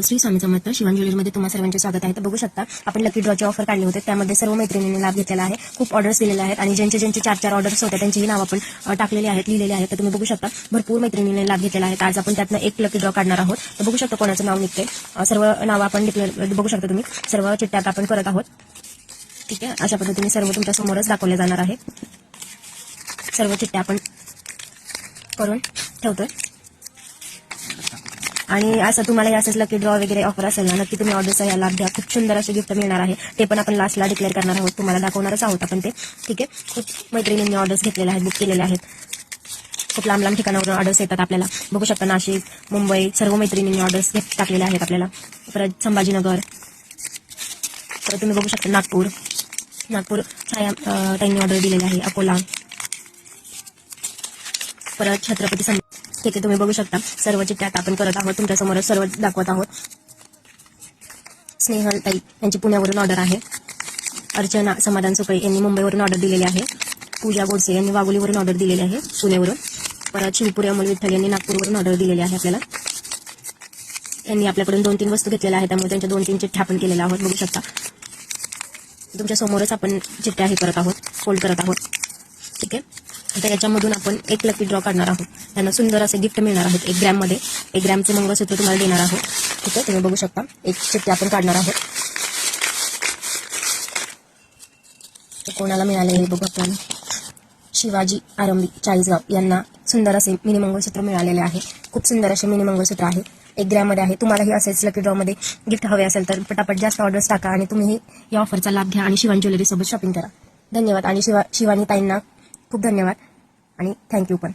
श्री स्वामी समर्थ शिवानी ज्वेलरीमध्ये तुम्हा सर्वांचे स्वागत आहे. तर बघू शकता आपण लकी ड्रॉचे ऑफर काढले होते, त्यामध्ये सर्व मैत्रिणींनी लाभ घेतलेला आहे. खूप ऑर्डर्स दिलेले आहेत आणि ज्यांचे 4-4 ऑर्डर्स होते त्यांचीही नाव आपण टाकलेले आहेत, लिहिलेले आहेत. तर तुम्ही बघू शकता भरपूर मैत्रिणींनी लाभ घेतलेला आहे. आज आपण त्यातनं एक लकी ड्रॉ काढणार आहोत. तर बघू शकता कोणाचं नाव निघते. सर्व नाव आपण बघू शकता तुम्ही. सर्व चिठ्ठ्यात आपण करत आहोत. ठीक आहे, अशा पद्धतीने सर्व तुमच्या समोरच दाखवले जाणार आहे. सर्व चिठ्ठ्या आपण करून ठेवतोय आणि असं तुम्हाला असंच लकी ड्रॉ वगैरे ऑफर असेल ना, नक्की तुम्ही ऑर्डरचा या लाभ घ्या. खूप सुंदर असे गिफ्ट मिळणार आहे. ते पण आपण लास्टला डिक्लेअर करणार आहोत, तुम्हाला दाखवणारच आहोत आपण ते. ठीक आहे, खूप मैत्रिणींनी ऑर्डर्स घेतलेले आहेत, बुक केलेले आहेत. खूप लांब लांब ठिकाणावरून ऑर्डर्स येतात आपल्याला. बघू शकता नाशिक, मुंबई सर्व मैत्रिणींनी ऑर्डर्स टाकलेले आहेत आपल्याला. परत संभाजीनगर, परत तुम्ही बघू शकता नागपूर छाया ताईंनी ऑर्डर दिलेली आहे. अकोला, परत छत्रपती ठीक आहे, तुम्ही बघू शकता सर्व चिठ्ठ्यात आपण करत आहोत. तुमच्यासमोर सर्व दाखवत आहोत. स्नेहल ताई यांची पुण्यावरून ऑर्डर आहे. अर्चना समाधान सुपळे यांनी मुंबईवरून ऑर्डर दिलेली आहे. पूजा गोडसे यांनी वाघोलीवरून ऑर्डर दिलेली आहे, पुण्यावरून. परत शिवपुरी अमोल विठ्ठल यांनी नागपूरवरून ऑर्डर दिलेली आहे आपल्याला. यांनी आपल्याकडून 2-3 वस्तू घेतलेल्या आहेत, त्यामुळे त्यांच्या 2-3 चिठ्ठ्या आपण केलेल्या आहोत. बघू शकता तुमच्या समोरच आपण चिठ्ठ्या हे करत आहोत, फोल्ड करत आहोत. ठीक आहे, तर याच्यामधून आपण एक लकी ड्रॉ काढणार आहोत. त्यांना सुंदर असे गिफ्ट मिळणार आहेत. 1 ग्रॅममध्ये 1 ग्रॅमचे मंगळसूत्र तुम्हाला देणार आहोत. ठीक आहे, तुम्ही बघू शकता एक चिठ्ठी आपण काढणार आहोत. कोणाला मिळाले हे बघू आपण. शिवाजी आरंभी 40गाव यांना सुंदर असे मिनी मंगळसूत्र मिळालेले आहे. खूप सुंदर असे मिनी मंगळसूत्र आहे. 1 ग्रॅममध्ये आहे. तुम्हालाही असेच लकी ड्रॉमध्ये गिफ्ट हवे असेल तर पटापट जास्त ऑर्डर्स टाका आणि तुम्ही या ऑफरचा लाभ घ्या आणि शिवानी ज्वेलरी सोबत शॉपिंग करा. धन्यवाद आणि शिवानी ताईंना खूप धन्यवाद आणि थँक्यू पण.